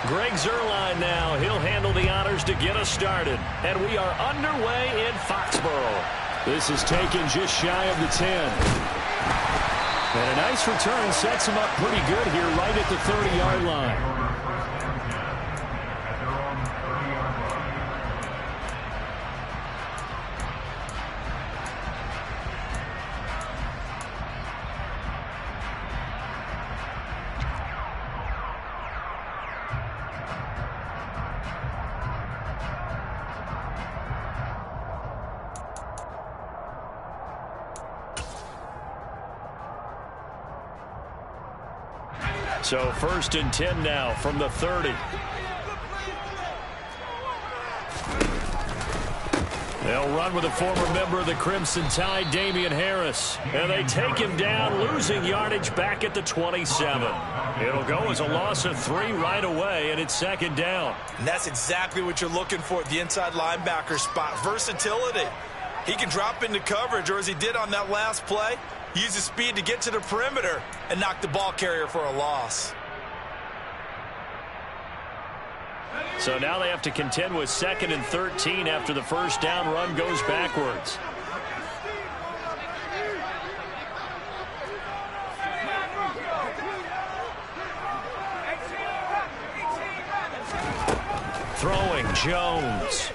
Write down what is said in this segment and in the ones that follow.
Greg Zuerlein now. He'll handle the honors to get us started. And we are underway in Foxborough. This is taken just shy of the 10. And a nice return sets him up pretty good here right at the 30-yard line. So 1st and 10 now from the 30. They'll run with a former member of the Crimson Tide, Damian Harris. And they take him down, losing yardage back at the 27. It'll go as a loss of 3 right away, and it's 2nd down. And that's exactly what you're looking for at the inside linebacker spot. Versatility. He can drop into coverage, or as he did on that last play, use his speed to get to the perimeter and knock the ball carrier for a loss. So now they have to contend with 2nd and 13 after the first down run goes backwards. Throwing Jones.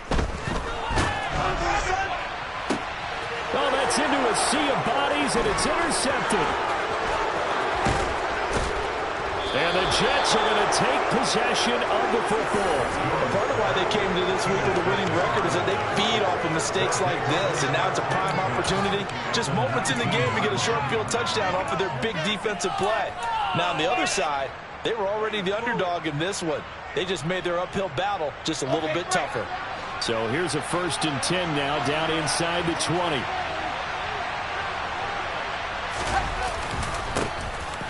Oh, that's into a sea of bodies, and it's intercepted. And the Jets are going to take possession of the football. Part of why they came to this week with a winning record is that they feed off of mistakes like this, and now it's a prime opportunity. Just moments in the game to get a short field touchdown off of their big defensive play. Now on the other side, they were already the underdog in this one. They just made their uphill battle just a little bit tougher. So here's a 1st and 10 now down inside the 20.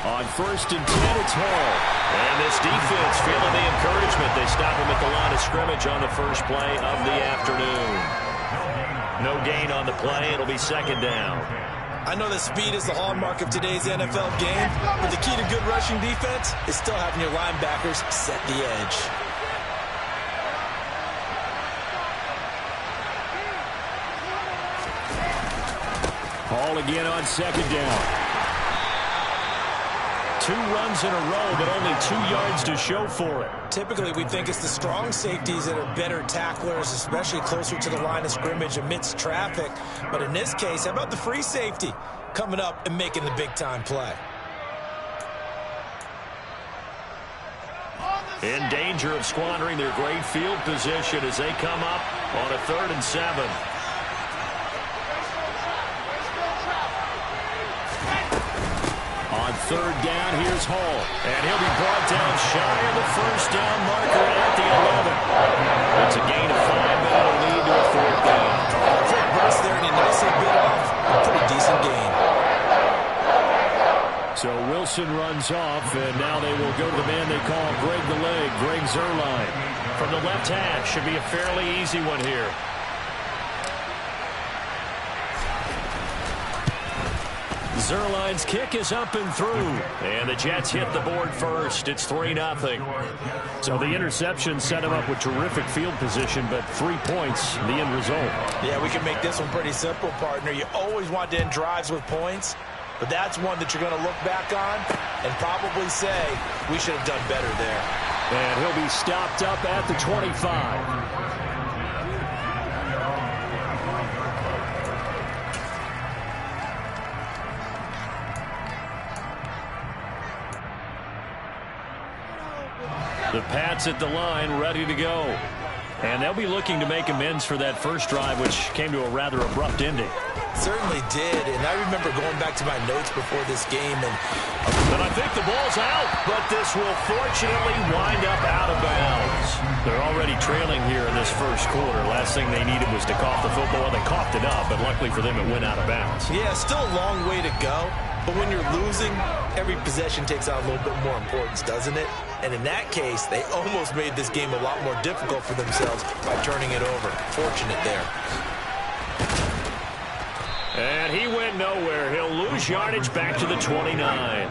On 1st and 10, it's Hall. And this defense feeling the encouragement. They stop him at the line of scrimmage on the first play of the afternoon. No gain on the play. It'll be 2nd down. I know that speed is the hallmark of today's NFL game, but the key to good rushing defense is still having your linebackers set the edge. Hall again on 2nd down. 2 runs in a row, but only 2 yards to show for it. Typically, we think it's the strong safeties that are better tacklers, especially closer to the line of scrimmage amidst traffic. But in this case, how about the free safety coming up and making the big-time play? In danger of squandering their great field position as they come up on a 3rd and 7. On 3rd down, here's Hall. And he'll be brought down shy of the first down marker at the 11. It's a gain of 5, but it'll lead to a 4th down. Quick burst there, and he nicely bit off a pretty decent gain. So Wilson runs off, and now they will go to the man they call Greg the Leg, Greg Zuerlein. From the left hash, should be a fairly easy one here. Zuerlein's kick is up and through. And the Jets hit the board first. It's 3-0. So the interception set him up with terrific field position, but 3 points, the end result. Yeah, we can make this one pretty simple, partner. You always want to end drives with points, but that's one that you're going to look back on and probably say, we should have done better there. And he'll be stopped up at the 25. The Pats at the line, ready to go. And they'll be looking to make amends for that first drive, which came to a rather abrupt ending. Certainly did, and I remember going back to my notes before this game, and I think the ball's out, but this will fortunately wind up out of bounds. They're already trailing here in this first quarter. Last thing they needed was to cough the football. They coughed it up, but luckily for them, it went out of bounds. Yeah, still a long way to go, but when you're losing, every possession takes on a little bit more importance, doesn't it? And in that case, they almost made this game a lot more difficult for themselves by turning it over. Fortunate there. And he went nowhere. He'll lose yardage back to the 29.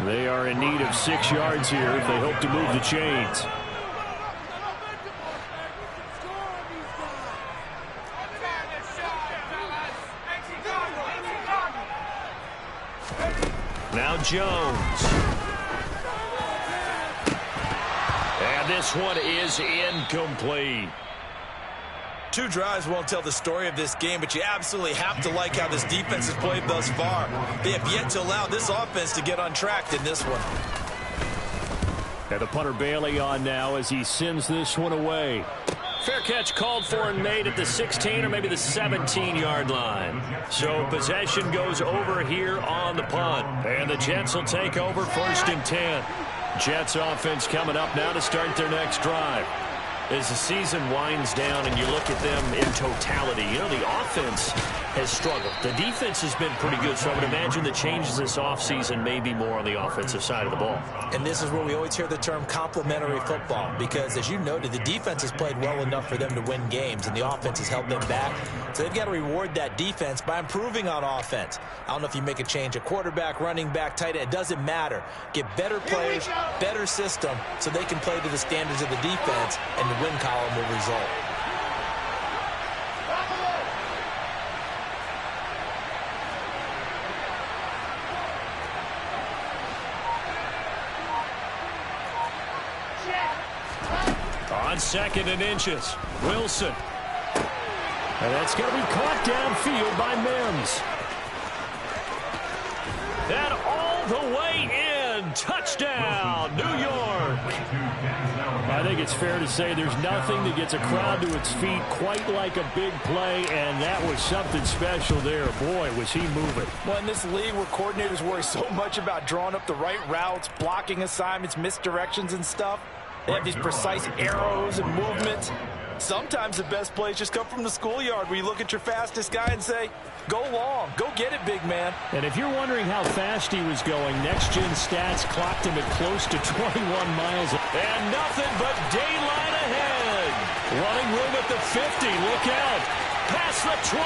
They are in need of 6 yards here if they hope to move the chains. Now Jones. And this one is incomplete. 2 drives won't tell the story of this game, but you absolutely have to like how this defense has played thus far. They have yet to allow this offense to get untracked in this one. And the punter Bailey on now as he sends this one away. Fair catch called for and made at the 16 or maybe the 17-yard line. So possession goes over here on the punt. And the Jets will take over 1st and 10. Jets offense coming up now to start their next drive. As the season winds down and you look at them in totality, you know, the offense has struggled. The defense has been pretty good, so I would imagine the changes this offseason may be more on the offensive side of the ball. And this is where we always hear the term complementary football because, as you noted, the defense has played well enough for them to win games, and the offense has held them back. So they've got to reward that defense by improving on offense. I don't know if you make a change at quarterback, running back, tight end. It doesn't matter. Get better players, better system, so they can play to the standards of the defense, and the win column will result. On 2nd and inches, Wilson. And that's going to be caught downfield by Mims. And all the way in. Touchdown, New York. I think it's fair to say there's nothing that gets a crowd to its feet quite like a big play, and that was something special there. Boy, was he moving. Well, in this league where coordinators worry so much about drawing up the right routes, blocking assignments, misdirections and stuff, they have these precise arrows and movements. Sometimes the best plays just come from the schoolyard where you look at your fastest guy and say, go long, go get it, big man. And if you're wondering how fast he was going, next-gen stats clocked him at close to 21 miles. And nothing but daylight ahead. Running room at the 50. Look out. Past the 20.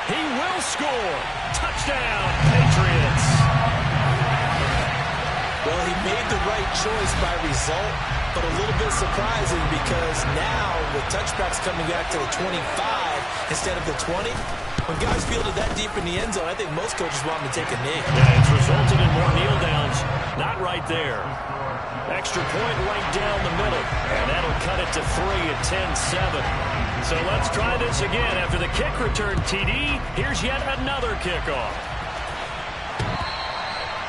He will score. Touchdown, Patriots. Well, he made the right choice by result, but a little bit surprising because now with touchbacks coming back to the 25 instead of the 20, when guys fielded that deep in the end zone, I think most coaches want them to take a knee. Yeah, it's resulted in more kneel downs. Not right there. Extra point right down the middle, and that'll cut it to 3 at 10-7. So let's try this again. After the kick return TD, here's yet another kickoff.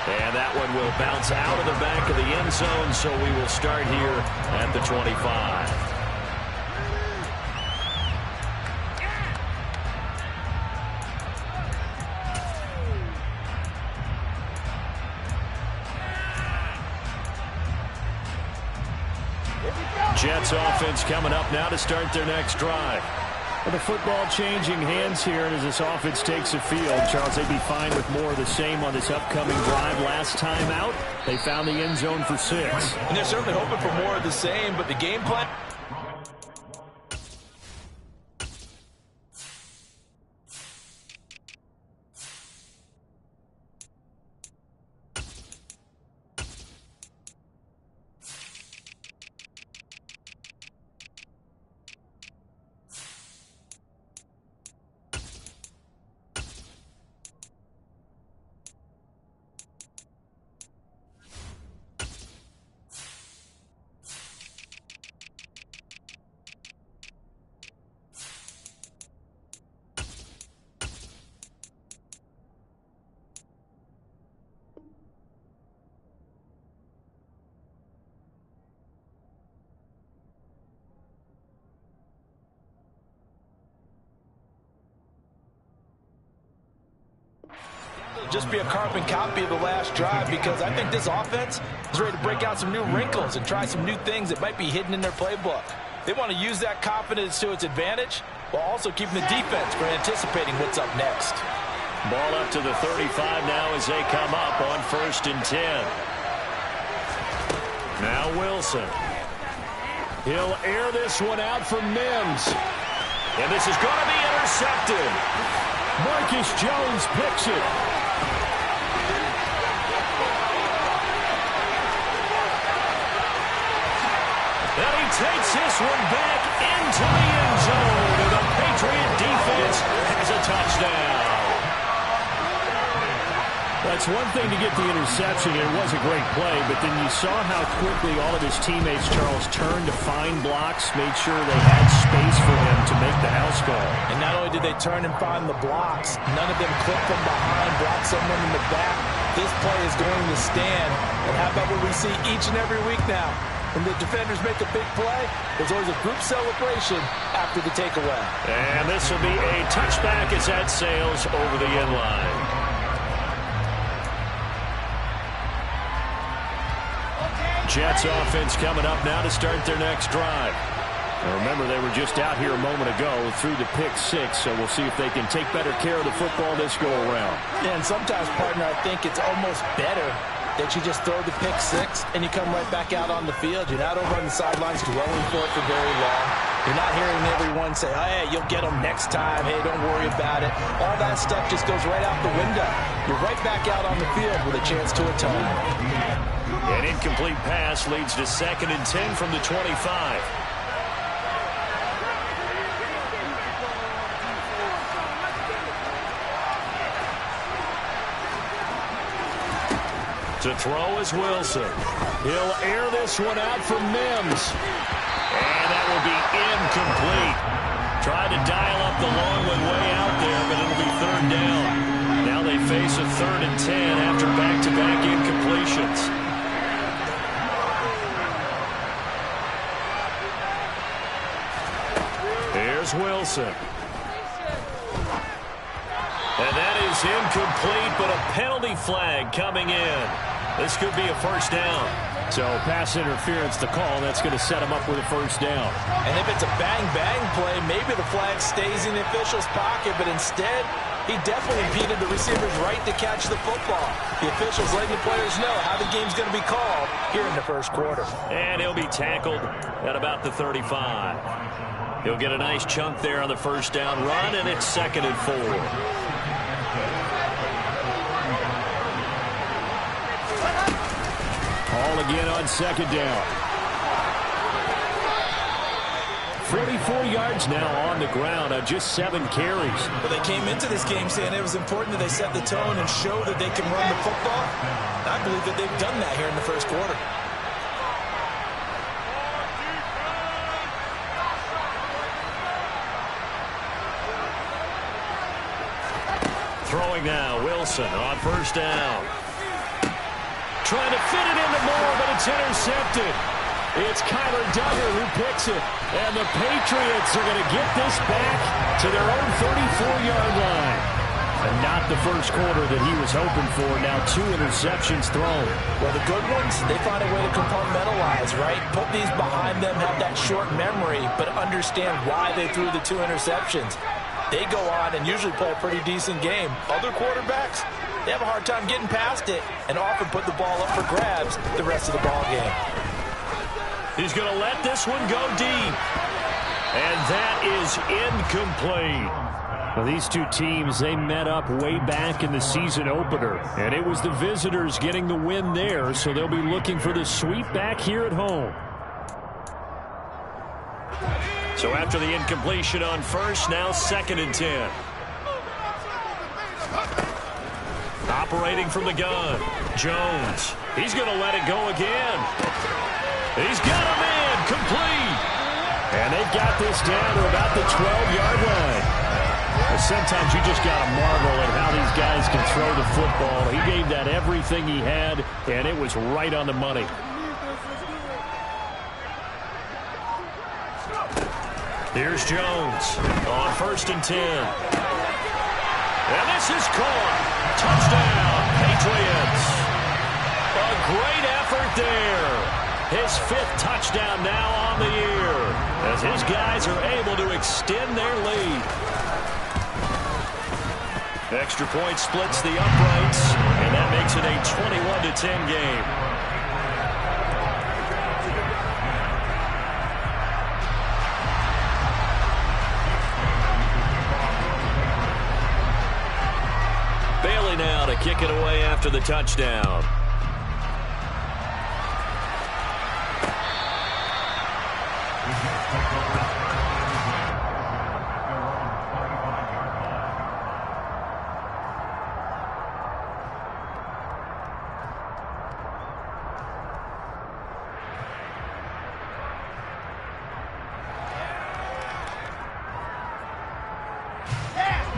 And that one will bounce out of the back of the end zone, so we will start here at the 25. Jets offense coming up now to start their next drive. Well, the football changing hands here, and as this offense takes the field, Charles, they'd be fine with more of the same on this upcoming drive. Last time out, they found the end zone for 6. And they're certainly hoping for more of the same, but the game plan... just be a carbon copy of the last drive because I think this offense is ready to break out some new wrinkles and try some new things that might be hidden in their playbook. They want to use that confidence to its advantage while also keeping the defense from anticipating what's up next. Ball up to the 35 now as they come up on 1st and 10. Now Wilson. He'll air this one out for Mims. And this is going to be intercepted. Marcus Jones picks it. takes this one back into the end zone. And the Patriot defense has a touchdown. That's one thing to get the interception. It was a great play, but then you saw how quickly all of his teammates, Charles, turned to find blocks, made sure they had space for him to make the house call. And not only did they turn and find the blocks, none of them clipped from behind, brought someone in the back. This play is going to stand. And how about what we see each and every week now? When the defenders make a big play, there's always a group celebration after the takeaway. And this will be a touchback as that sails over the end line. Jets offense coming up now to start their next drive. Now remember, they were just out here a moment ago through the pick six, so we'll see if they can take better care of the football this go-around. Yeah, and sometimes, partner, I think it's almost better that you just throw the pick six and you come right back out on the field. You're not over on the sidelines dwelling for it for very long. You're not hearing everyone say, oh, hey, you'll get them next time. Hey, don't worry about it. All that stuff just goes right out the window. You're right back out on the field with a chance to atone. An incomplete pass leads to 2nd and 10 from the 25. To throw is Wilson. He'll air this one out for Mims. And that will be incomplete. Tried to dial up the long one way out there, but it'll be 3rd down. Now they face a 3rd and 10 after back-to-back incompletions. Here's Wilson. And that is incomplete, but a penalty flag coming in. This could be a 1st down. So pass interference the call. That's going to set him up with a 1st down. And if it's a bang-bang play, maybe the flag stays in the official's pocket, but instead he definitely impeded the receiver's right to catch the football. The officials letting the players know how the game's going to be called here in the 1st quarter. And he'll be tackled at about the 35. He'll get a nice chunk there on the 1st down run, and it's 2nd and 4. Hall again on 2nd down. 44 yards now on the ground on just 7 carries. Well, they came into this game saying it was important that they set the tone and show that they can run the football. I believe that they've done that here in the 1st quarter. Throwing now, Wilson on 1st down. Trying to fit it into Moore, but it's intercepted. It's Kyler Duggar who picks it. And the Patriots are going to get this back to their own 34-yard line. And not the 1st quarter that he was hoping for. Now 2 interceptions thrown. Well, the good ones, they find a way to compartmentalize, right? Put these behind them, have that short memory, but understand why they threw the 2 interceptions. They go on and usually play a pretty decent game. Other quarterbacks, they have a hard time getting past it and often put the ball up for grabs the rest of the ball game. He's going to let this one go deep. And that is incomplete. Well, these two teams, they met up way back in the season opener. And it was the visitors getting the win there, so they'll be looking for the sweep back here at home. So after the incompletion on 1st, now 2nd and 10. Operating from the gun, Jones. He's going to let it go again. He's got him in, complete. And they've got this down to about the 12-yard line. Well, sometimes you just got to marvel at how these guys can throw the football. He gave that everything he had, and it was right on the money. Here's Jones on 1st and 10. And this is caught. Touchdown, Patriots. A great effort there. His 5th touchdown now on the year as his guys are able to extend their lead. Extra point splits the uprights, and that makes it a 21-10 game. Bailey now to kick it away after the touchdown.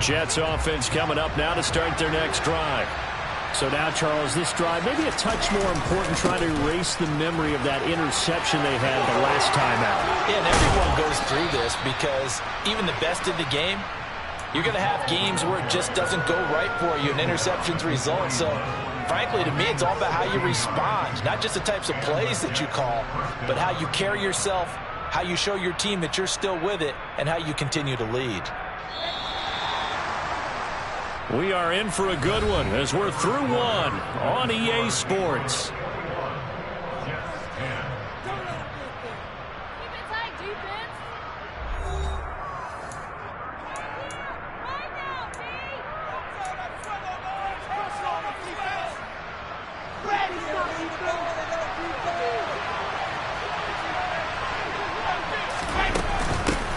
Jets offense coming up now to start their next drive. So now, Charles, this drive maybe a touch more important, trying to erase the memory of that interception they had the last time out. Yeah, and everyone goes through this because even the best in the game, you're going to have games where it just doesn't go right for you and interceptions result. So, frankly, to me, it's all about how you respond, not just the types of plays that you call, but how you carry yourself, how you show your team that you're still with it, and how you continue to lead. We are in for a good one as we're through one on EA Sports.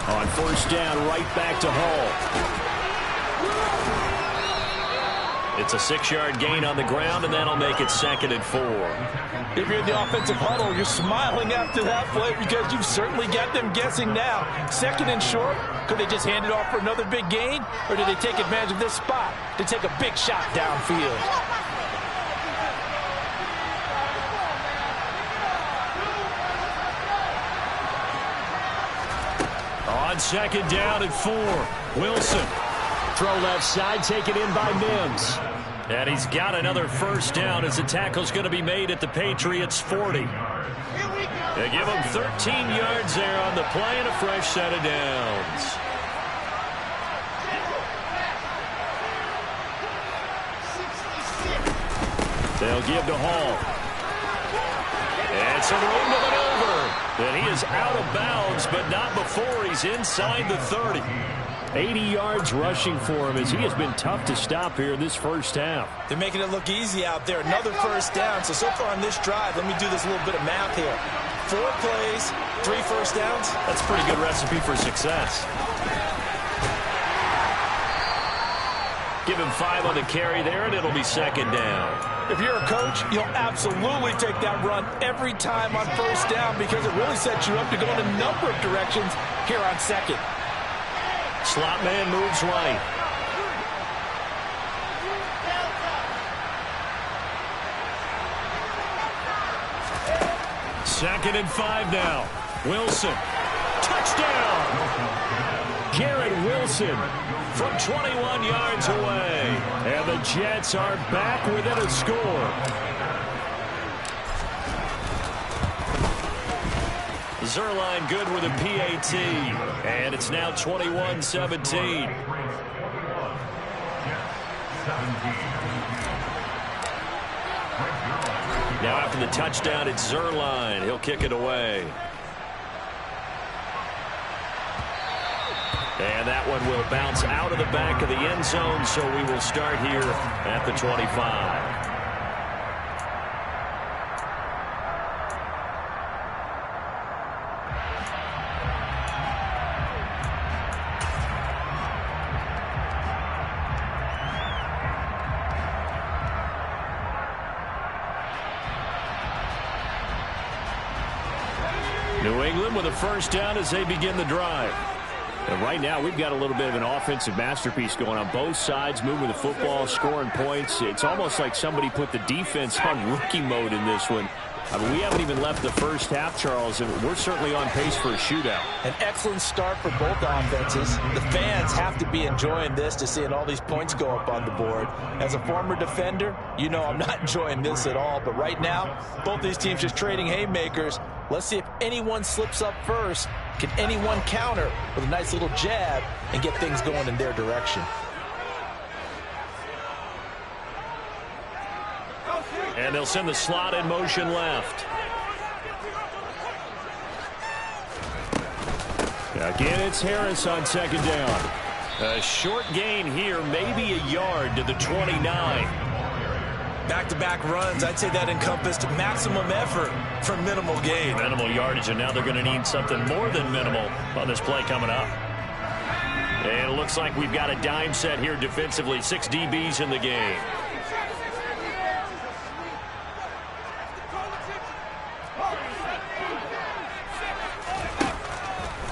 On first down, right back to Hall. It's a 6-yard gain on the ground, and that'll make it 2nd and 4. If you're in the offensive huddle, you're smiling after that play because you've certainly got them guessing now. 2nd and short, could they just hand it off for another big gain? Or did they take advantage of this spot to take a big shot downfield? On 2nd down and 4, Wilson. Throw left side, taken in by Mims. And he's got another first down as the tackle's going to be made at the Patriots' 40. They give him 13 yards there on the play and a fresh set of downs. They'll give to Hall. And some room to maneuver. And he is out of bounds, but not before he's inside the 30. 80 yards rushing for him as he has been tough to stop here in this first half. They're making it look easy out there. Another first down. So far on this drive, let me do this little bit of math here. 4 plays, 3 first downs. That's a pretty good recipe for success. Give him 5 on the carry there, and it'll be 2nd down. If you're a coach, you'll absolutely take that run every time on first down because it really sets you up to go in a number of directions here on 2nd. Slot man moves right. Second and 5 now. Wilson. Touchdown! Garrett Wilson from 21 yards away. And the Jets are back within a score. Zuerlein good with a PAT. And it's now 21-17. Now after the touchdown, it's Zuerlein. He'll kick it away. And that one will bounce out of the back of the end zone, so we will start here at the 25. New England with a first down as they begin the drive. And right now, we've got a little bit of an offensive masterpiece going on both sides, moving the football, scoring points. It's almost like somebody put the defense on rookie mode in this one. I mean, we haven't even left the first half, Charles, and we're certainly on pace for a shootout. An excellent start for both offenses. The fans have to be enjoying this to seeing all these points go up on the board. As a former defender, you know I'm not enjoying this at all. But right now, both these teams just trading haymakers. Let's see if anyone slips up first. Can anyone counter with a nice little jab and get things going in their direction? And they'll send the slot in motion left. Again, it's Harris on second down. A short gain here, maybe a yard to the 29. Back-to-back runs, I'd say that encompassed maximum effort for minimal gain. Minimal yardage, and now they're going to need something more than minimal on this play coming up. And it looks like we've got a dime set here defensively. 6 DBs in the game.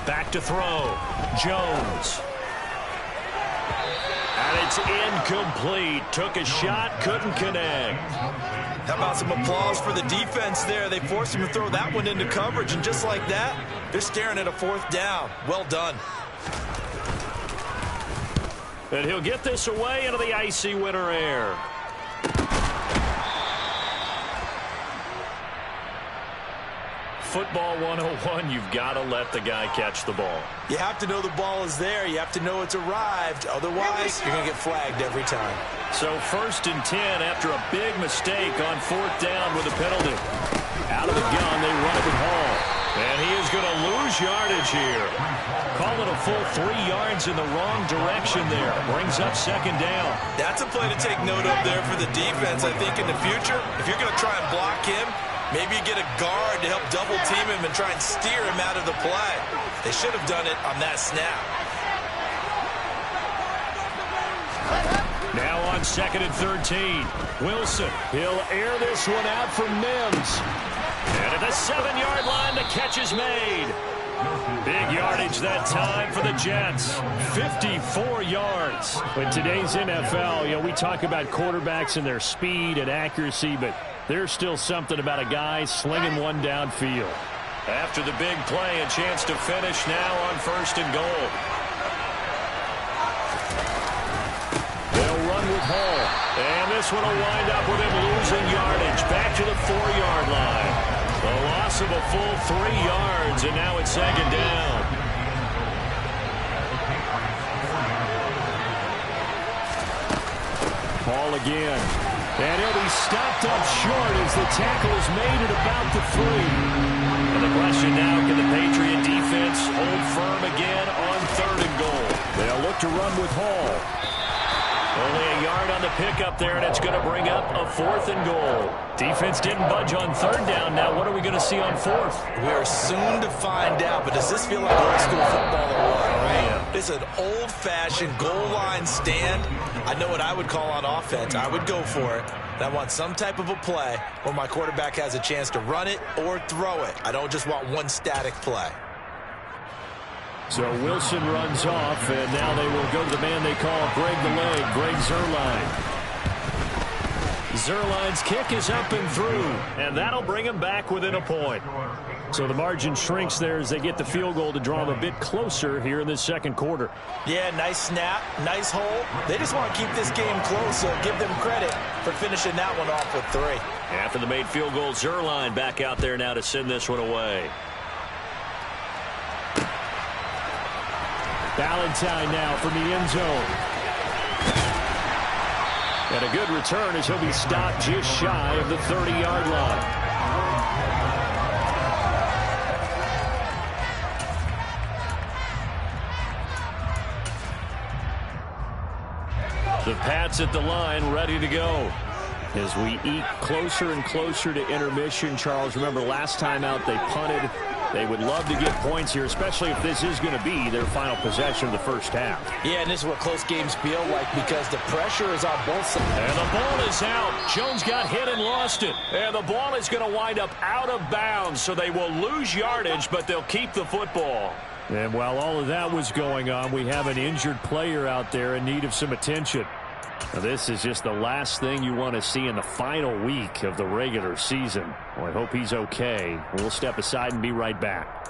Back to throw. Jones. And it's incomplete. Took a shot, couldn't connect. How about some applause for the defense there? They forced him to throw that one into coverage, and just like that, they're staring at a 4th down. Well done. And he'll get this away into the icy winter air. Football 101, you've got to let the guy catch the ball. You have to know the ball is there. You have to know it's arrived. Otherwise, you're going to get flagged every time. So 1st and 10 after a big mistake on 4th down with a penalty. Out of the gun, they run it with Hall. And he is going to lose yardage here. Call it a full 3 yards in the wrong direction there. Brings up 2nd down. That's a play to take note of there for the defense. I think in the future, if you're going to try and block him, maybe you get a guard to help double team him and try and steer him out of the play. They should have done it on that snap. Now on 2nd and 13. Wilson, he'll air this one out for Mims. And at the 7-yard line, the catch is made. Big yardage that time for the Jets. 54 yards. In today's NFL, we talk about quarterbacks and their speed and accuracy, but there's still something about a guy slinging one downfield. After the big play, a chance to finish now on 1st and goal. They'll run with Hall. And this one will wind up with him losing yardage. Back to the 4-yard line. The loss of a full 3 yards, and now it's 2nd down. Hall again. And he'll be stopped up short as the tackle is made at about the 3. And the question now, can the Patriot defense hold firm again on 3rd and goal? They'll look to run with Hall. Only a yard on the pickup there, and it's going to bring up a 4th and goal. Defense didn't budge on 3rd down. Now what are we going to see on 4th? We are soon to find out, but does this feel like old school football or what? Yeah. It's an old-fashioned goal line stand. I know what I would call on offense. I would go for it. And I want some type of a play where my quarterback has a chance to run it or throw it. I don't just want one static play. So Wilson runs off, and now they will go to the man they call Greg the Leg, Greg Zuerlein. Zuerlein's kick is up and through, and that'll bring him back within a point. So the margin shrinks there as they get the field goal to draw them a bit closer here in this 2nd quarter. Yeah, nice snap, nice hole. They just want to keep this game close, so give them credit for finishing that one off with 3. After the made field goal, Zuerlein back out there now to send this one away. Valentine now from the end zone. And a good return as he'll be stopped just shy of the 30-yard line. The Pats at the line ready to go. As we eke closer and closer to intermission, Charles, remember last time out they punted. They would love to get points here, especially if this is going to be their final possession of the first half. Yeah, and this is what close games feel like because the pressure is on both sides. And the ball is out. Jones got hit and lost it. And the ball is going to wind up out of bounds, so they will lose yardage, but they'll keep the football. And while all of that was going on, we have an injured player out there in need of some attention. Now, this is just the last thing you want to see in the final week of the regular season. Well, I hope he's okay. We'll step aside and be right back.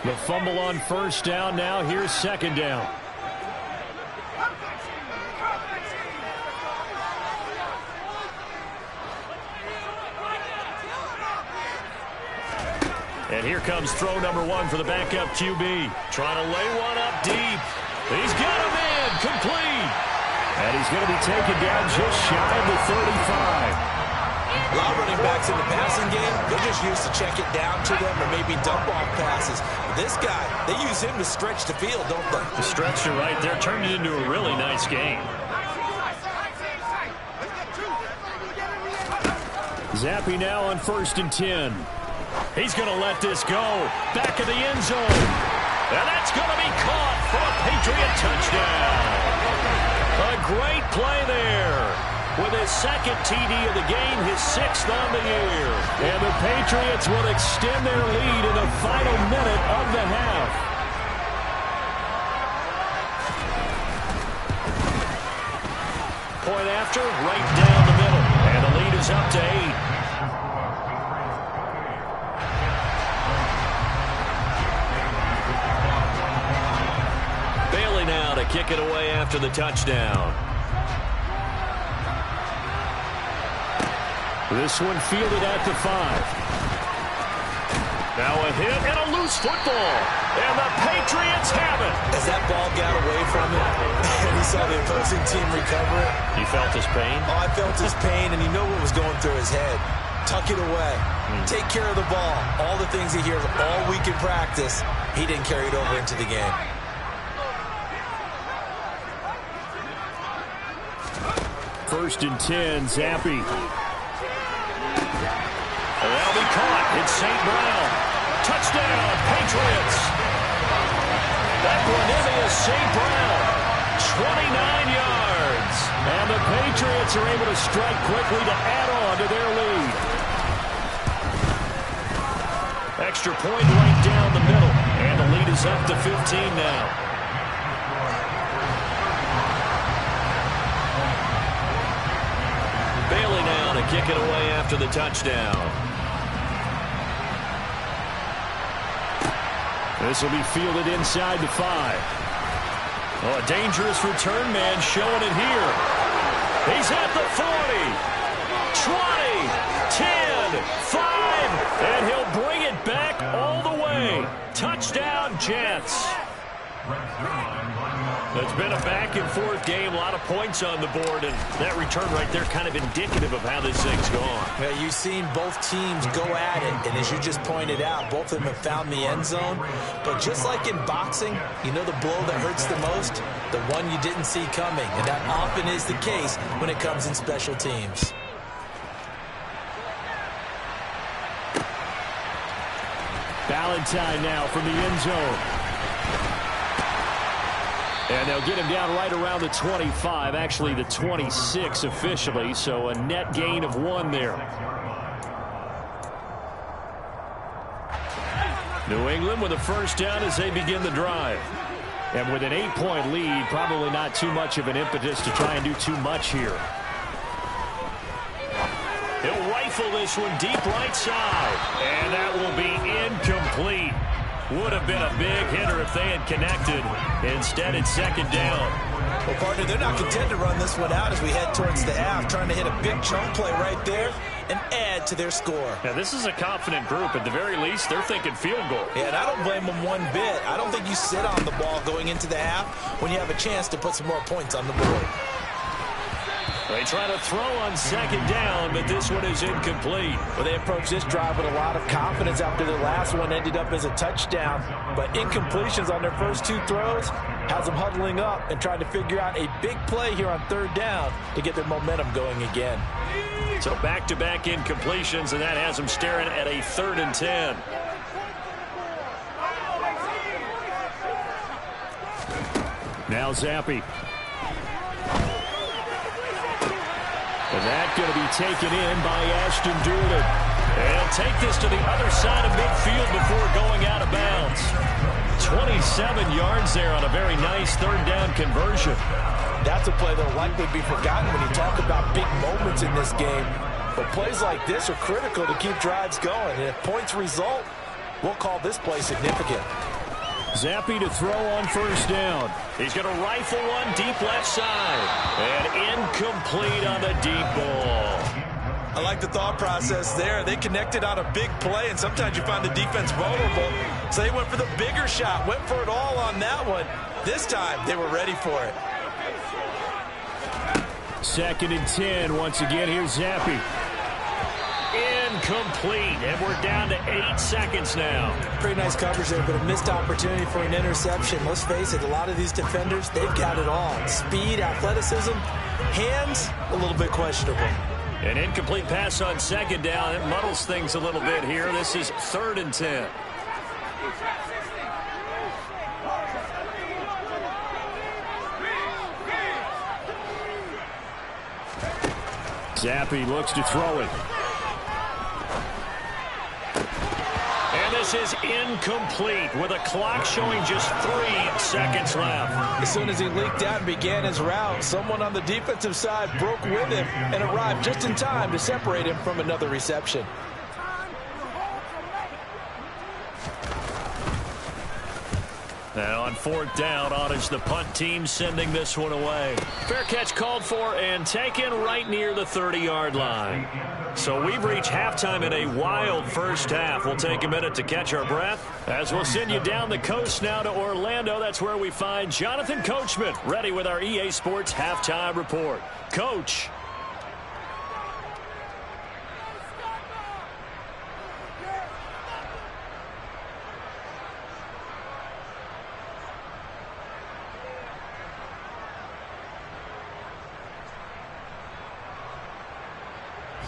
The fumble on 1st down. Now here's 2nd down. And here comes throw number 1 for the backup QB. Trying to lay one up deep. He's got him in. Complete. And he's going to be taken down just shy of the 35. A lot of running backs in the passing game, they're just used to check it down to them or maybe dump off passes. But this guy, they use him to stretch the field, don't they? The stretcher right there turned it into a really nice game. Zappe now on 1st and 10. He's going to let this go. Back of the end zone. And that's going to be caught for a Patriot touchdown. A great play there. With his 2nd TD of the game, his 6th on the year. And the Patriots will extend their lead in the final minute of the half. Point after, right down the middle. And the lead is up to 8. Bailey now to kick it away after the touchdown. This one fielded at the 5. Now a hit and a loose football. And the Patriots have it. As that ball got away from him, and he saw the opposing team recover it. You felt his pain? Oh, I felt his pain, and you know what was going through his head. Tuck it away. Take care of the ball. All the things he hears all week in practice, he didn't carry it over into the game. First and 10, Zappe. That'll be caught. It's St. Brown. Touchdown, Patriots. That one in is St. Brown. 29 yards. And the Patriots are able to strike quickly to add on to their lead. Extra point right down the middle. And the lead is up to 15 now. Bailey now to kick it away after the touchdown. This will be fielded inside the 5. Oh, a dangerous return man showing it here. He's at the 40, 20, 10, 5, and he'll bring it back all the way. Touchdown, Jets. It's been a back-and-forth game, a lot of points on the board, and that return right there kind of indicative of how this thing's gone. Yeah, you've seen both teams go at it, and as you just pointed out, both of them have found the end zone. But just like in boxing, you know the blow that hurts the most? The one you didn't see coming, and that often is the case when it comes in special teams. Valentine now from the end zone. And they'll get him down right around the 25, actually the 26 officially, so a net gain of 1 there. New England with a first down as they begin the drive. And with an 8-point lead, probably not too much of an impetus to try and do too much here. He'll rifle this one deep right side. And that will be incomplete. Would have been a big hitter if they had connected. Instead, it's 2nd down. Well, partner, they're not content to run this one out as we head towards the half, trying to hit a big chunk play right there and add to their score. Now, this is a confident group. At the very least, they're thinking field goal. Yeah, and I don't blame them one bit. I don't think you sit on the ball going into the half when you have a chance to put some more points on the board. They try to throw on 2nd down, but this one is incomplete. Well, they approached this drive with a lot of confidence after their last one ended up as a touchdown. But incompletions on their first 2 throws has them huddling up and trying to figure out a big play here on 3rd down to get their momentum going again. So back-to-back incompletions, and that has them staring at a 3rd and 10. Now Zappe. And that's going to be taken in by Ashton Dulin. And he'll take this to the other side of midfield before going out of bounds. 27 yards there on a very nice 3rd down conversion. That's a play that will likely be forgotten when you talk about big moments in this game. But plays like this are critical to keep drives going. And if points result, we'll call this play significant. Zappe to throw on 1st down. He's going to rifle one deep left side. And incomplete on the deep ball. I like the thought process there. They connected on a big play, and sometimes you find the defense vulnerable. So they went for the bigger shot, went for it all on that one. This time, they were ready for it. 2nd and 10. Once again, here's Zappe. incomplete, and we're down to 8 seconds now. Pretty nice coverage there, but a missed opportunity for an interception. Let's face it, a lot of these defenders, they've got it all. Speed, athleticism, hands, a little bit questionable. An incomplete pass on second down. It muddles things a little bit here. This is 3rd and 10. Zappi looks to throw it. And this is incomplete with a clock showing just 3 seconds left. As soon as he leaked out and began his route, someone on the defensive side broke with him and arrived just in time to separate him from another reception. Now on 4th down, on is the punt team sending this one away. Fair catch called for and taken right near the 30-yard line. So we've reached halftime in a wild first half. We'll take a minute to catch our breath as we'll send you down the coast now to Orlando. That's where we find Jonathan Coachman ready with our EA Sports Halftime Report. Coach.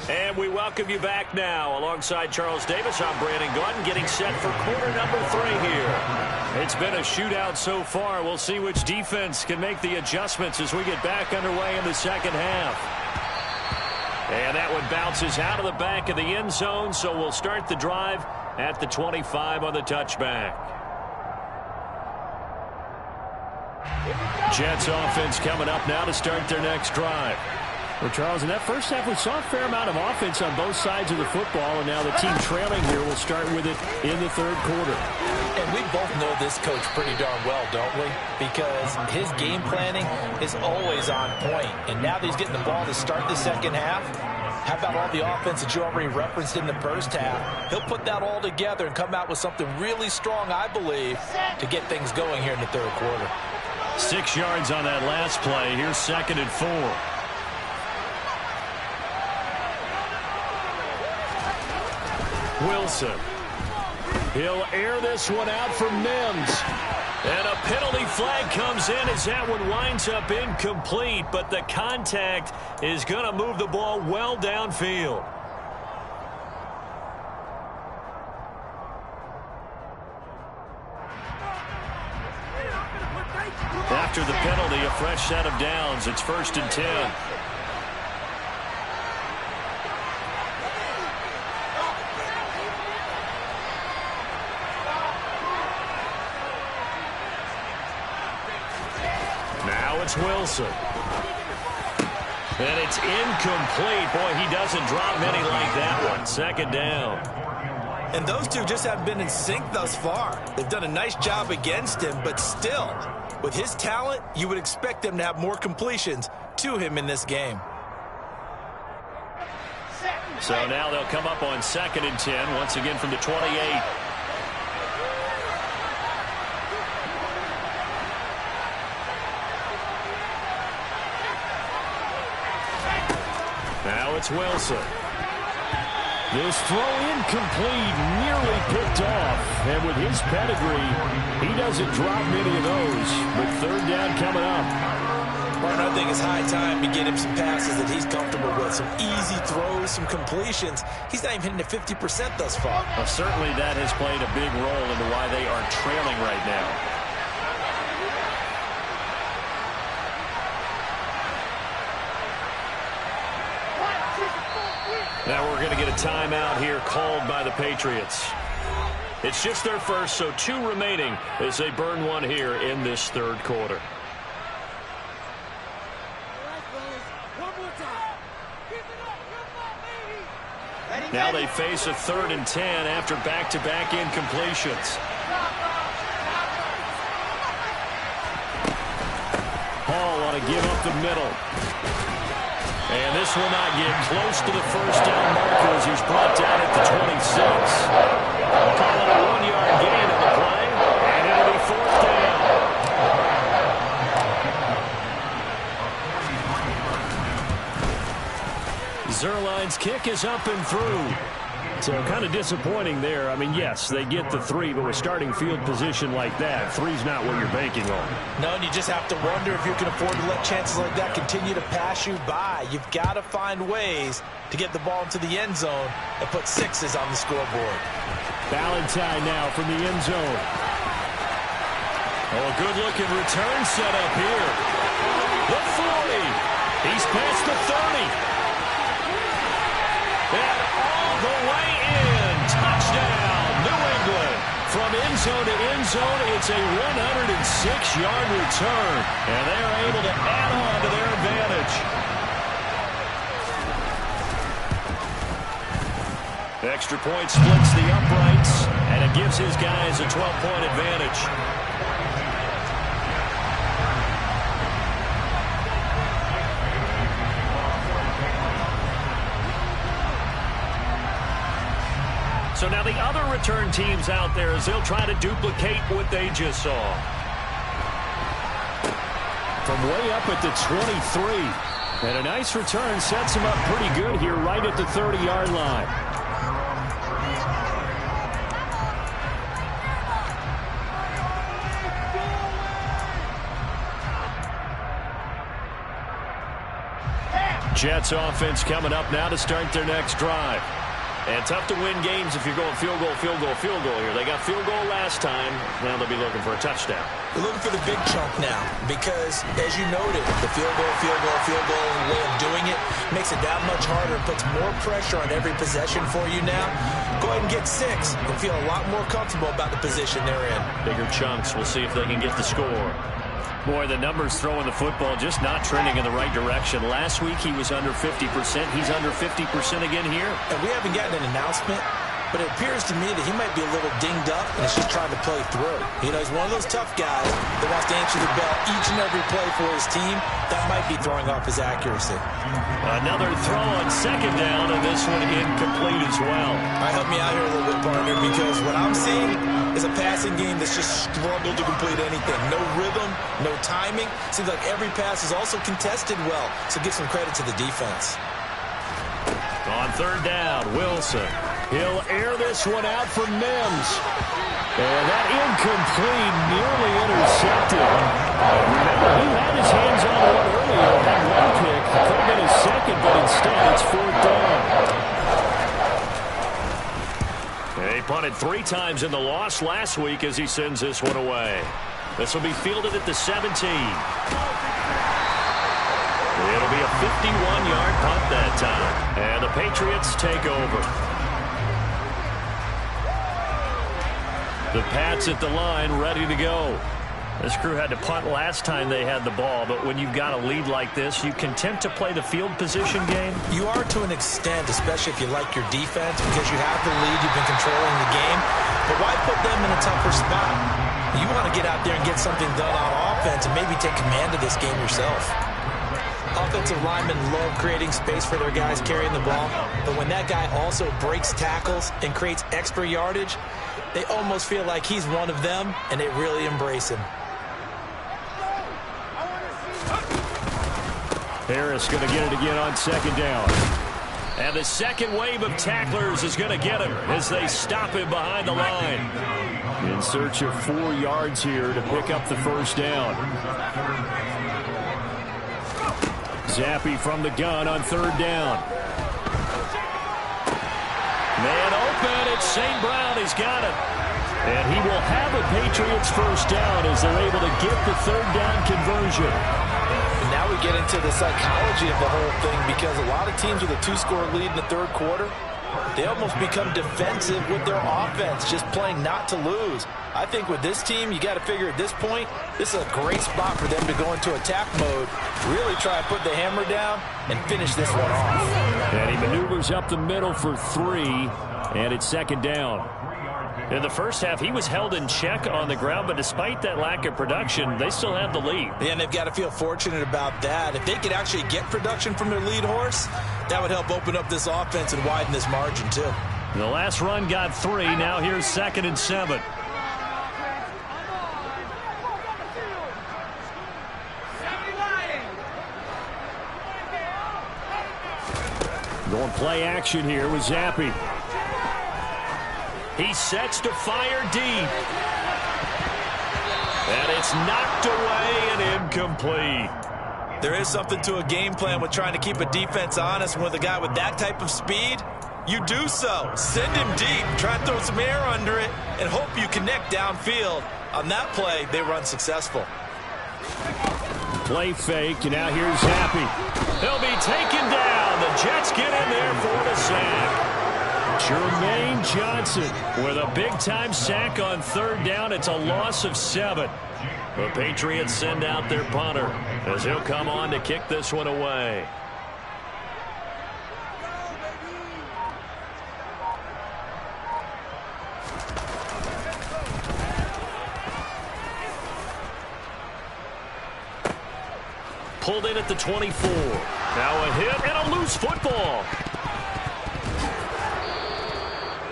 And we welcome you back now. Alongside Charles Davis, I'm Brandon Gaudin, getting set for quarter number 3 here. It's been a shootout so far. We'll see which defense can make the adjustments as we get back underway in the second half. And that one bounces out of the back of the end zone, so we'll start the drive at the 25 on the touchback. Jets offense coming up now to start their next drive. Well, Charles, in that first half, we saw a fair amount of offense on both sides of the football, and now the team trailing here will start with it in the 3rd quarter. And we both know this coach pretty darn well, don't we? Because his game planning is always on point. And now that he's getting the ball to start the second half, how about all the offense that you already referenced in the first half? He'll put that all together and come out with something really strong, I believe, to get things going here in the 3rd quarter. 6 yards on that last play. Here's 2nd and 4. Wilson. He'll air this one out for Mims. And a penalty flag comes in as that one winds up incomplete, but the contact is going to move the ball well downfield. After the penalty, a fresh set of downs. It's 1st and 10. It's Wilson. And it's incomplete. Boy, he doesn't drop many like that one. 2nd down. And those two just haven't been in sync thus far. They've done a nice job against him, but still, with his talent, you would expect them to have more completions to him in this game. So now they'll come up on 2nd and 10, once again from the 28. Now it's Wilson. This throw incomplete, nearly picked off. And with his pedigree, he doesn't drop many of those. But 3rd down coming up. Well, I think it's high time to get him some passes that he's comfortable with. Some easy throws, some completions. He's not even hitting at 50% thus far. Well, certainly that has played a big role into why they are trailing right now. Now we're going to get a timeout here called by the Patriots. It's just their first, so 2 remaining as they burn one here in this 3rd quarter. Now they face a 3rd and 10 after back-to-back incompletions. Hall want to give up the middle. And this will not get close to the first down marker as he's brought down at the 26. Call it a 1-yard gain on the play, and it'll be 4th down. Zuerlein's kick is up and through. So kind of disappointing there. I mean, yes, they get the 3, but with starting field position like that, 3's not what you're banking on. No, and you just have to wonder if you can afford to let chances like that continue to pass you by. You've got to find ways to get the ball into the end zone and put 6s on the scoreboard. Valentine now from the end zone. Oh, a good-looking return set up here. The 40. He's past the 30. And all the way in. Touchdown, New England. From end zone to end zone, it's a 106-yard return. And they are able to add on to their advantage. Extra point splits the uprights, and it gives his guys a 12-point advantage. So now the other return teams out there as they'll try to duplicate what they just saw. From way up at the 23. And a nice return sets him up pretty good here right at the 30-yard line. Jets offense coming up now to start their next drive. And tough to win games if you're going field goal, field goal, field goal here. They got field goal last time. Now they'll be looking for a touchdown. They're looking for the big chunk now because, as you noted, the field goal way of doing it makes it that much harder and puts more pressure on every possession for you now. Go ahead and get 6 and feel a lot more comfortable about the position they're in. Bigger chunks. We'll see if they can get the score. Boy, the numbers throwing the football just not trending in the right direction. Last week he was under 50%. He's under 50% again here. And we haven't gotten an announcement, but it appears to me that he might be a little dinged up and is just trying to play through. You know, he's one of those tough guys that wants to answer the bell each and every play for his team. That might be throwing off his accuracy. Another throw on second down, and this one incomplete as well. All right, help me out here a little bit, partner, because what I'm seeing is a passing game that's just struggled to complete anything. No rhythm, no timing. Seems like every pass is also contested well, so give some credit to the defense. On third down, Wilson. He'll air this one out for Mims. And that incomplete, nearly intercepted. Remember, he had his hands on one earlier, had one pick. Could have been his second, but instead it's fourth down. He punted 3 times in the loss last week as he sends this one away. This will be fielded at the 17. It'll be a 51-yard punt that time. And the Patriots take over. The Pats at the line, ready to go. This crew had to punt last time they had the ball, but when you've got a lead like this, you content to play the field position game? You are to an extent, especially if you like your defense, because you have the lead, you've been controlling the game. But why put them in a tougher spot? You want to get out there and get something done on offense and maybe take command of this game yourself. Offensive linemen love creating space for their guys carrying the ball, but when that guy also breaks tackles and creates extra yardage, they almost feel like he's one of them, and they really embrace him. Harris going to get it again on second down. And the second wave of tacklers is going to get him as they stop him behind the line. In search of 4 yards here to pick up the first down. Zappi from the gun on third down. Man open, it's St. Brown. He's got it. And he will have a Patriots first down as they're able to get the third down conversion. And now we get into the psychology of the whole thing, because a lot of teams with a 2-score lead in the third quarter, they almost become defensive with their offense, just playing not to lose. I think with this team, you got to figure at this point, this is a great spot for them to go into attack mode, really try to put the hammer down and finish this one off. And he maneuvers up the middle for 3, and it's second down. In the first half, he was held in check on the ground, but despite that lack of production, they still have the lead. Yeah, and they've got to feel fortunate about that. If they could actually get production from their lead horse, that would help open up this offense and widen this margin, too. The last run got 3. Now here's 2nd and 7. Going play action here with Zappe. He sets to fire deep. And it's knocked away and incomplete. There is something to a game plan with trying to keep a defense honest. With a guy with that type of speed, you do so. Send him deep, try and throw some air under it, and hope you connect downfield. On that play, they run successful. Play fake, and now here's Zappe. He'll be taken down. The Jets get in there for the sack. Jermaine Johnson with a big-time sack on third down. It's a loss of 7. The Patriots send out their punter as he'll come on to kick this one away. Pulled in at the 24. Now a hit and a loose football.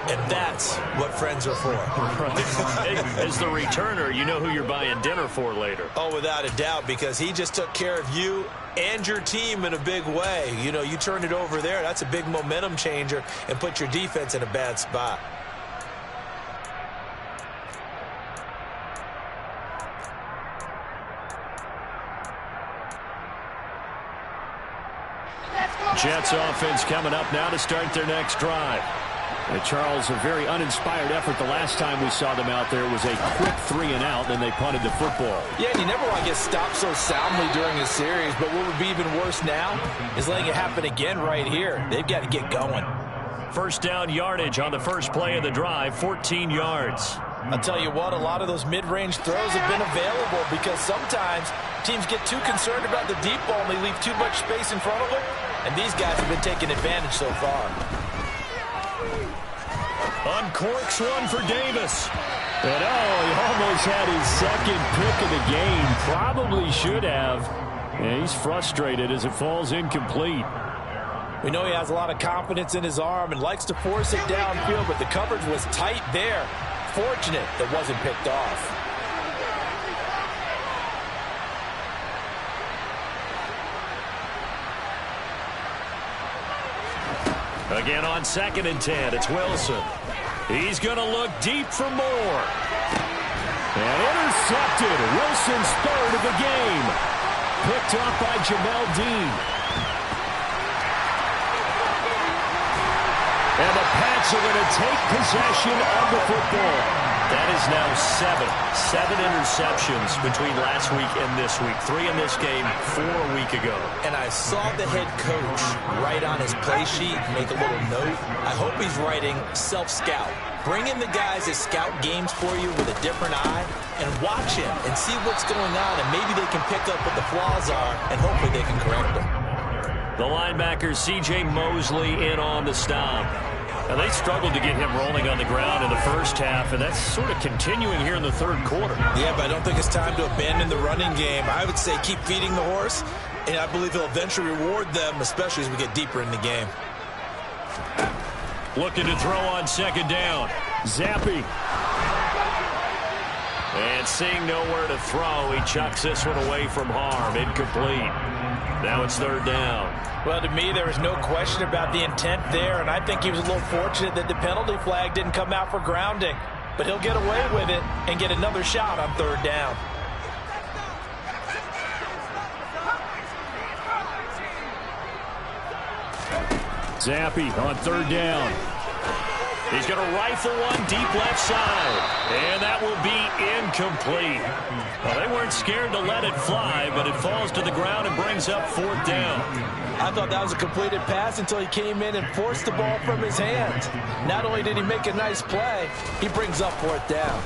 And that's what friends are for. Right. As the returner, you know who you're buying dinner for later. Oh, without a doubt, because he just took care of you and your team in a big way. You know, you turned it over there. That's a big momentum changer and put your defense in a bad spot. Jets offense coming up now to start their next drive. Charles, a very uninspired effort the last time we saw them out there. It was a quick 3-and-out, then they punted the football. Yeah, and you never want to get stopped so soundly during a series, but what would be even worse now is letting it happen again right here. They've got to get going. First down yardage on the first play of the drive, 14 yards. I'll tell you what, a lot of those mid-range throws have been available because sometimes teams get too concerned about the deep ball and they leave too much space in front of them, and these guys have been taking advantage so far. Uncorks one for Davis. And he almost had his second pick of the game. Probably should have. And he's frustrated as it falls incomplete. We know he has a lot of confidence in his arm and likes to force it downfield, but the coverage was tight there. Fortunate that wasn't picked off. Again on 2nd and 10, it's Wilson. He's going to look deep for more. And intercepted. Wilson's third of the game. Picked up by Jamel Dean. And the Pats are going to take possession of the football. That is now 7 interceptions between last week and this week. 3 in this game, 4 a week ago. And I saw the head coach write on his play sheet, make a little note. I hope he's writing self-scout. Bring in the guys that scout games for you with a different eye and watch him and see what's going on, and maybe they can pick up what the flaws are, and hopefully they can correct them. The linebacker, C.J. Mosley, in on the stop. Now, they struggled to get him rolling on the ground in the first half, and that's sort of continuing here in the third quarter. Yeah, but I don't think it's time to abandon the running game. I would say keep feeding the horse, and I believe he'll eventually reward them, especially as we get deeper in the game. Looking to throw on 2nd down. Zappe. And seeing nowhere to throw, he chucks this one away from harm. Incomplete. Now it's 3rd down. Well, to me, there was no question about the intent there, and I think he was a little fortunate that the penalty flag didn't come out for grounding. But he'll get away with it and get another shot on 3rd down. Zappe on 3rd down. He's going to rifle one deep left side. And that will be incomplete. Well, they weren't scared to let it fly, but it falls to the ground and brings up 4th down. I thought that was a completed pass until he came in and forced the ball from his hands. Not only did he make a nice play, he brings up 4th down.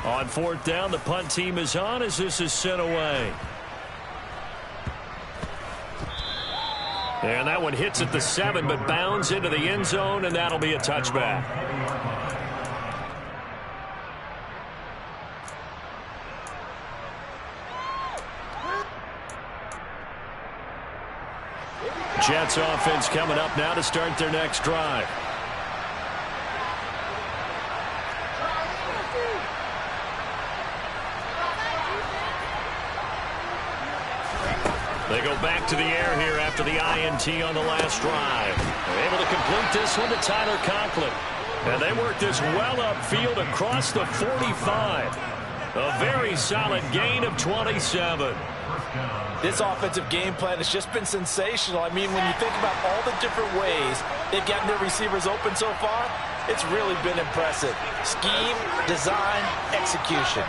On 4th down, the punt team is on as this is sent away. And that one hits at the 7, but bounds into the end zone, and that'll be a touchback. Jets offense coming up now to start their next drive. They go back to the air here after the INT on the last drive. this one to Tyler Conklin. And they work this well upfield across the 45. A very solid gain of 27. This offensive game plan has just been sensational. I mean, when you think about all the different ways they've gotten their receivers open so far, it's really been impressive. Scheme, design, execution.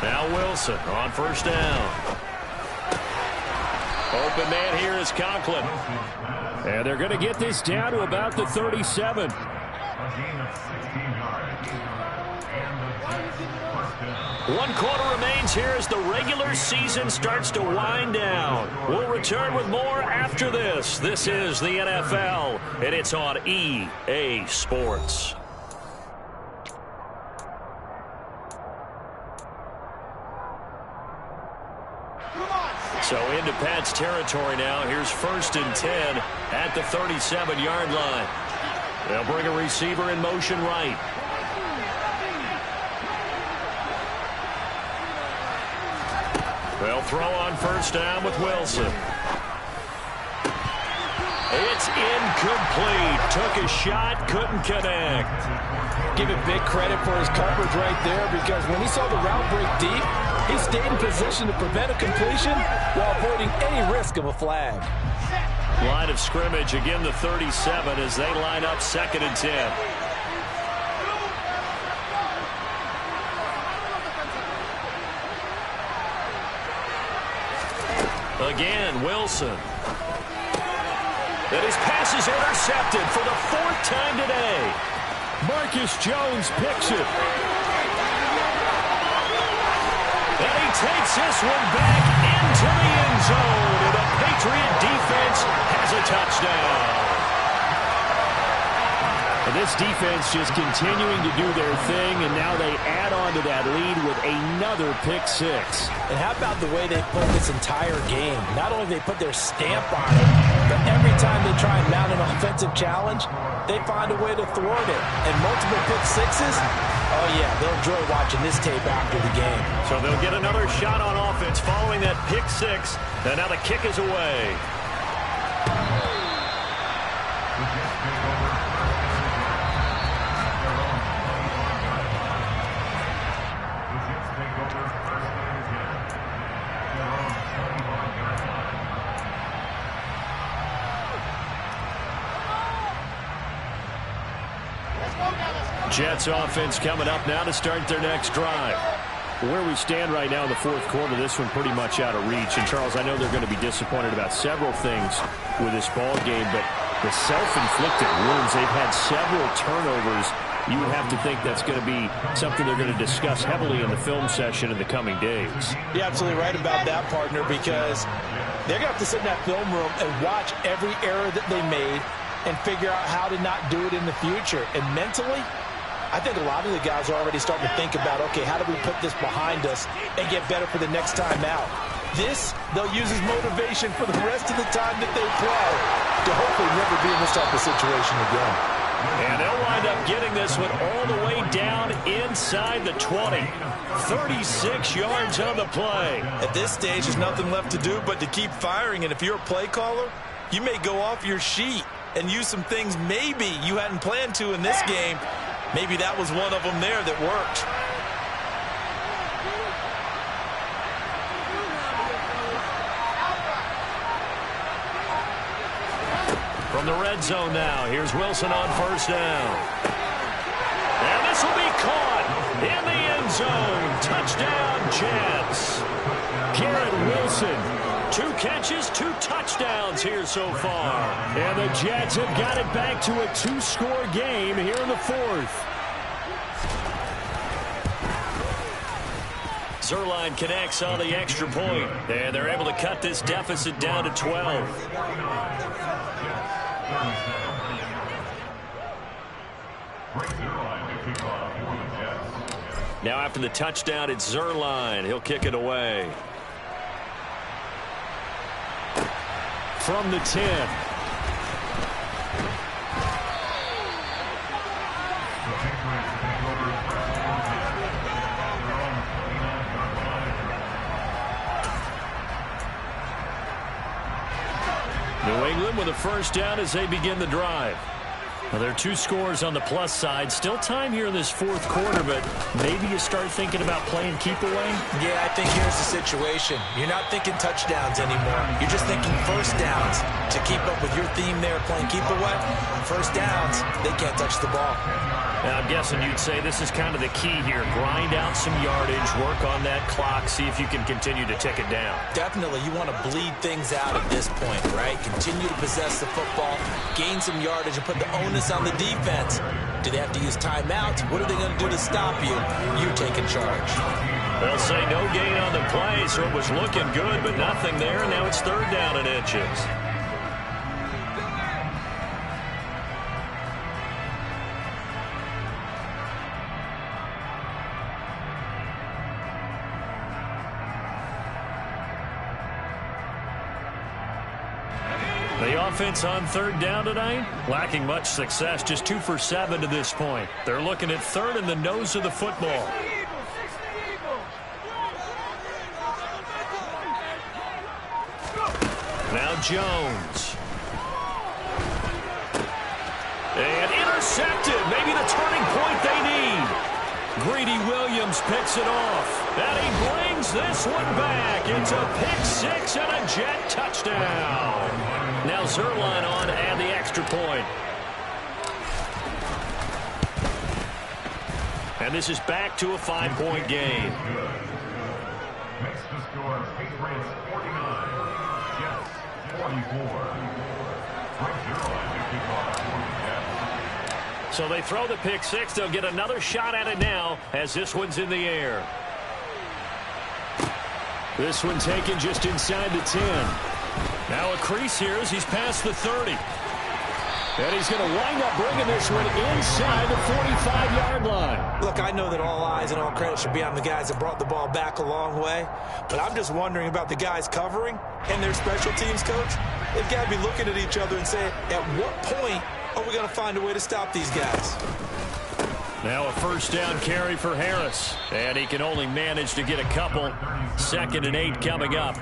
Now Wilson on first down. Open man here is Conklin. And they're going to get this down to about the 37. One quarter remains here as the regular season starts to wind down. We'll return with more after this. This is the NFL, and it's on EA Sports. So into Pat's territory now. Here's 1st and 10 at the 37-yard line. They'll bring a receiver in motion right. They'll throw on first down with Wilson. It's incomplete. Took a shot, couldn't connect. Give him big credit for his coverage right there, because when he saw the route break deep, he stayed in position to prevent a completion while avoiding any risk of a flag. Line of scrimmage, again the 37 as they line up 2nd and 10. Again, Wilson. And his pass is intercepted for the 4th time today. Marcus Jones picks it. And he takes this one back into the end zone. And the Patriot defense has a touchdown. And this defense just continuing to do their thing, and now they add on to that lead with another pick six. And how about the way they play this entire game? Not only do they put their stamp on it, but every time they try and mount an offensive challenge, they find a way to thwart it. And multiple pick sixes, oh yeah, they'll enjoy watching this tape after the game. So they'll get another shot on offense following that pick six, and now the kick is away. Jets offense coming up now to start their next drive. Where we stand right now in the 4th quarter, this one pretty much out of reach. And, Charles, I know they're going to be disappointed about several things with this ball game, but the self-inflicted wounds, they've had several turnovers. You would have to think that's going to be something they're going to discuss heavily in the film session in the coming days. You're absolutely right about that, partner, because they're going to have to sit in that film room and watch every error that they made and figure out how to not do it in the future. And mentally, I think a lot of the guys are already starting to think about, okay, how do we put this behind us and get better for the next time out? This, they'll use as motivation for the rest of the time that they play to hopefully never be in this type of situation again. And they'll wind up getting this one all the way down inside the 20. 36 yards on the play. At this stage, there's nothing left to do but to keep firing. And if you're a play caller, you may go off your sheet and use some things maybe you hadn't planned to in this game. Maybe that was one of them there that worked. From the red zone now, here's Wilson on first down. And this will be caught in the end zone. Touchdown, Jets. Garrett Wilson, 2 catches, 2 touchdowns here so far. And the Jets have got it back to a 2-score game here in the 4th. Zuerlein connects on the extra point, and they're able to cut this deficit down to 12. Now after the touchdown, it's Zuerlein. He'll kick it away. From the 10. New England with a first down as they begin the drive. Well, there are 2 scores on the plus side. Still time here in this fourth quarter, but maybe you start thinking about playing keep away? Yeah, I think here's the situation. You're not thinking touchdowns anymore. You're just thinking first downs. To keep up with your theme there, playing keep away, first downs, they can't touch the ball. Now, I'm guessing you'd say this is kind of the key here. Grind out some yardage, work on that clock, see if you can continue to tick it down. Definitely, you want to bleed things out at this point, right? Continue to possess the football, gain some yardage, and put the onus on the defense. Do they have to use timeouts? What are they going to do to stop you? You taking charge. They'll say no gain on the play, so it was looking good, but nothing there, and now it's third down and inches. The offense on third down tonight, lacking much success, just 2 for 7 to this point. They're looking at third in the nose of the football. Now Jones. And intercepted. Maybe the turning point they need. Greedy Williams picks it off. And he brings this one back. It's a pick 6 and a Jet touchdown. Now Zuerlein on to add the extra point. And this is back to a 5-point game. Makes the score Patriots 49, Jets 44. Frank Zuerlein to kick off for the Jets. So they throw the pick 6. They'll get another shot at it now as this one's in the air. This one taken just inside the 10. Now a crease here as he's past the 30. And he's going to wind up bringing this one inside the 45-yard line. Look, I know that all eyes and all credit should be on the guys that brought the ball back a long way, but I'm just wondering about the guys covering and their special teams coach. They've got to be looking at each other and saying, at what point are we going to find a way to stop these guys? Now a first down carry for Harris. And he can only manage to get a couple. 2nd and 8 coming up.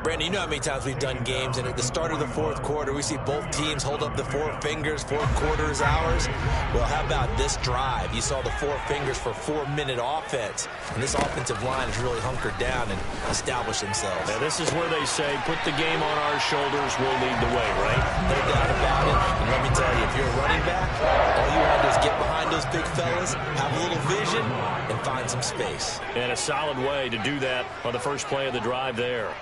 Brandon, you know how many times we've done games, and at the start of the fourth quarter, we see both teams hold up the 4 fingers, fourth quarter is ours. Well, how about this drive? You saw the 4 fingers for 4-minute offense, and this offensive line has really hunkered down and established themselves. Now, this is where they say, put the game on our shoulders, we'll lead the way, right? No doubt about it. And let me tell you, if you're a running back, all you have to do is get behind those big fellas, have a little vision, and find some space. And a solid way to do that on the first play of the drive there.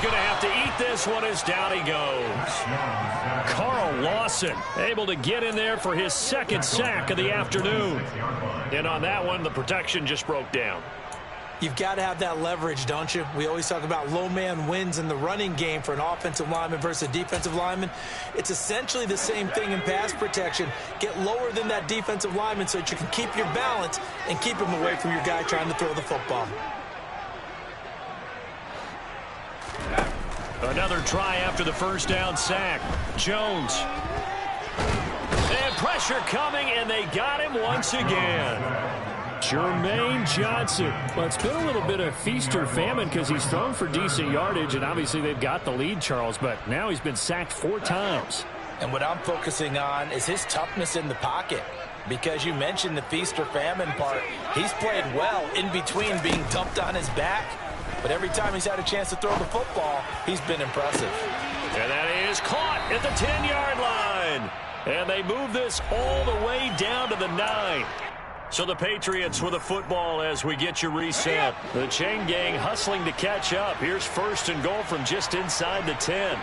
Going to have to eat this one as down he goes. Carl Lawson able to get in there for his 2nd sack of the afternoon. And on that one, the protection just broke down. You've got to have that leverage, don't you? We always talk about low man wins in the running game for an offensive lineman versus a defensive lineman. It's essentially the same thing in pass protection. Get lower than that defensive lineman so that you can keep your balance and keep him away from your guy trying to throw the football. Another try after the first down sack. Jones. And pressure coming, and they got him once again. Jermaine Johnson. Well, it's been a little bit of feast or famine because he's thrown for decent yardage, and obviously they've got the lead, Charles, but now he's been sacked 4 times. And what I'm focusing on is his toughness in the pocket. Because you mentioned the feast or famine part. He's played well in between being dumped on his back. But every time he's had a chance to throw the football, he's been impressive. And that is caught at the 10-yard line. And they move this all the way down to the 9. So the Patriots with a football as we get you reset. The chain gang hustling to catch up. Here's 1st and goal from just inside the 10.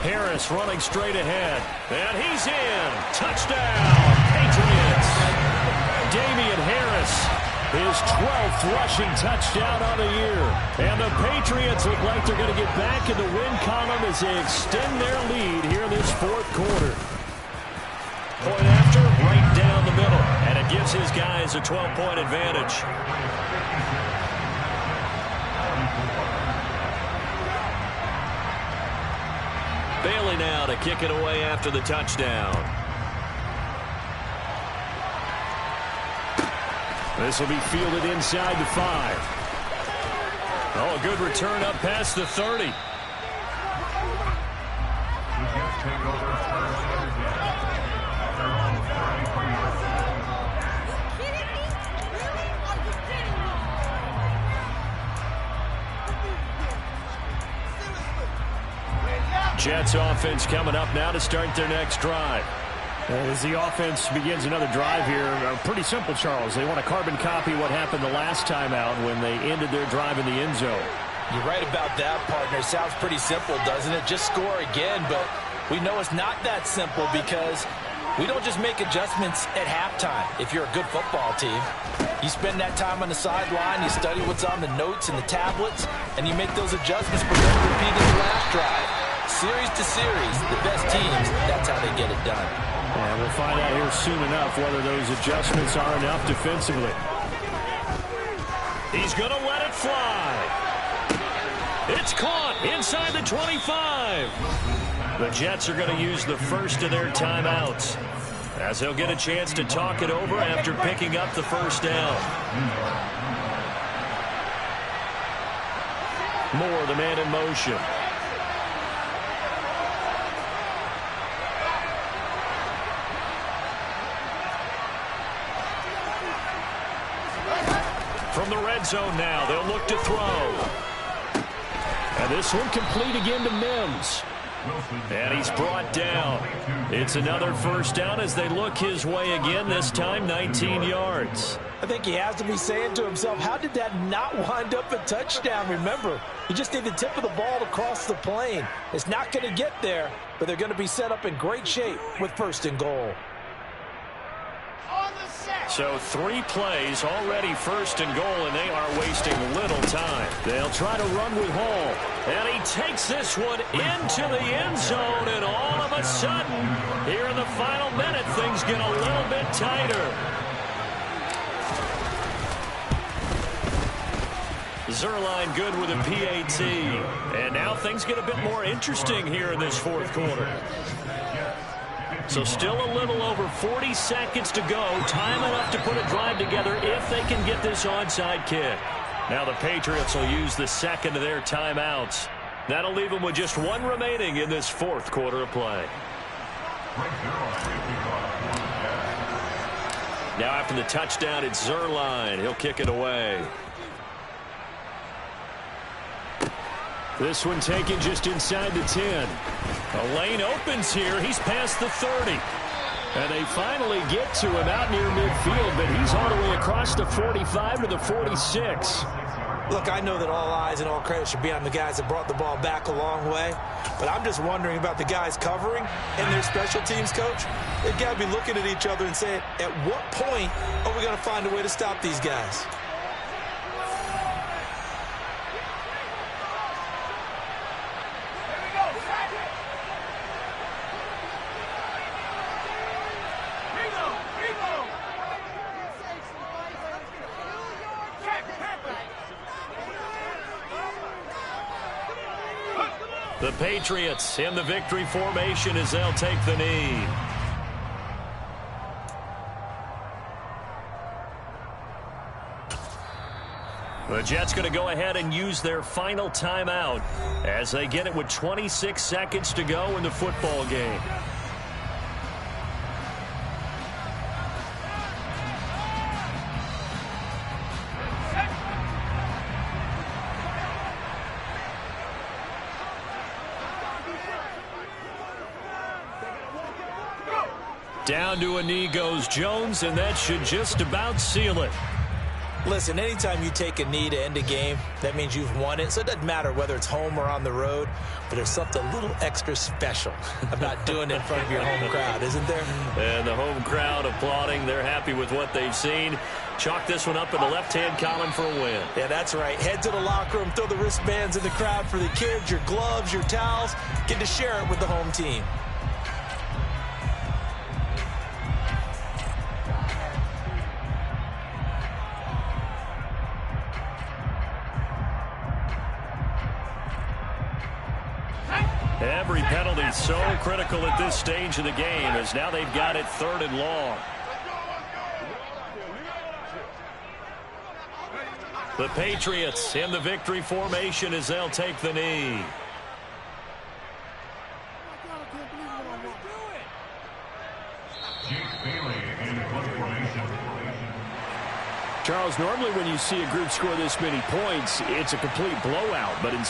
Harris running straight ahead. And he's in. Touchdown, Patriots. Damian Harris. His 12th rushing touchdown on the year. And the Patriots look like they're going to get back in the win column as they extend their lead here in this fourth quarter. Point after, right down the middle. And it gives his guys a 12-point advantage. Bailey now to kick it away after the touchdown. This will be fielded inside the 5. Oh, a good return up past the 30. The Jets take over first and 10 at their own 33. Jets offense coming up now to start their next drive. As the offense begins another drive here, pretty simple, Charles. They want to carbon copy what happened the last time out when they ended their drive in the end zone. You're right about that, partner. Sounds pretty simple, doesn't it? Just score again, but we know it's not that simple because we don't just make adjustments at halftime. If you're a good football team, you spend that time on the sideline, you study what's on the notes and the tablets, and you make those adjustments for them to repeat in the last drive. Series to series, the best teams, that's how they get it done. And we'll find out here soon enough whether those adjustments are enough defensively. He's going to let it fly. It's caught inside the 25. The Jets are going to use the first of their timeouts as they'll get a chance to talk it over after picking up the first down. Moore, the man in motion. From the red zone now, they'll look to throw. And this one complete again to Mims. And he's brought down. It's another first down as they look his way again, this time 19 yards. I think he has to be saying to himself, how did that not wind up a touchdown? Remember, you just need the tip of the ball to cross the plane. It's not going to get there, but they're going to be set up in great shape with first and goal. So 3 plays already first and goal, and they are wasting little time. They'll try to run with Hall. And he takes this one into the end zone, and all of a sudden, here in the final minute, things get a little bit tighter. Zuerlein good with a PAT. And now things get a bit more interesting here in this fourth quarter. So still a little over 40 seconds to go. Time enough to put a drive together if they can get this onside kick. Now the Patriots will use the second of their timeouts. That'll leave them with just 1 remaining in this fourth quarter of play. Now after the touchdown, it's Zuerlein. He'll kick it away. This one taken just inside the 10. A lane opens here. He's past the 30. And they finally get to him out near midfield, but he's all the way across the 45 to the 46. Look, I know that all eyes and all credit should be on the guys that brought the ball back a long way, but I'm just wondering about the guys covering and their special teams coach. They've got to be looking at each other and saying, at what point are we going to find a way to stop these guys? The Patriots in the victory formation as they'll take the knee. The Jets going to go ahead and use their final timeout as they get it with 26 seconds to go in the football game. Down to a knee goes Jones, and that should just about seal it. Listen, anytime you take a knee to end a game, that means you've won it. So it doesn't matter whether it's home or on the road, but there's something a little extra special about doing it in front of your home crowd, isn't there? And the home crowd applauding. They're happy with what they've seen. Chalk this one up in the left-hand column for a win. Yeah, that's right. Head to the locker room, throw the wristbands in the crowd for the kids, your gloves, your towels. Get to share it with the home team. every penalty so critical at this stage of the game, as now they've got it 3rd and long. The Patriots in the victory formation as they'll take the knee. Charles, normally when you see a group score this many points, it's a complete blowout, but instead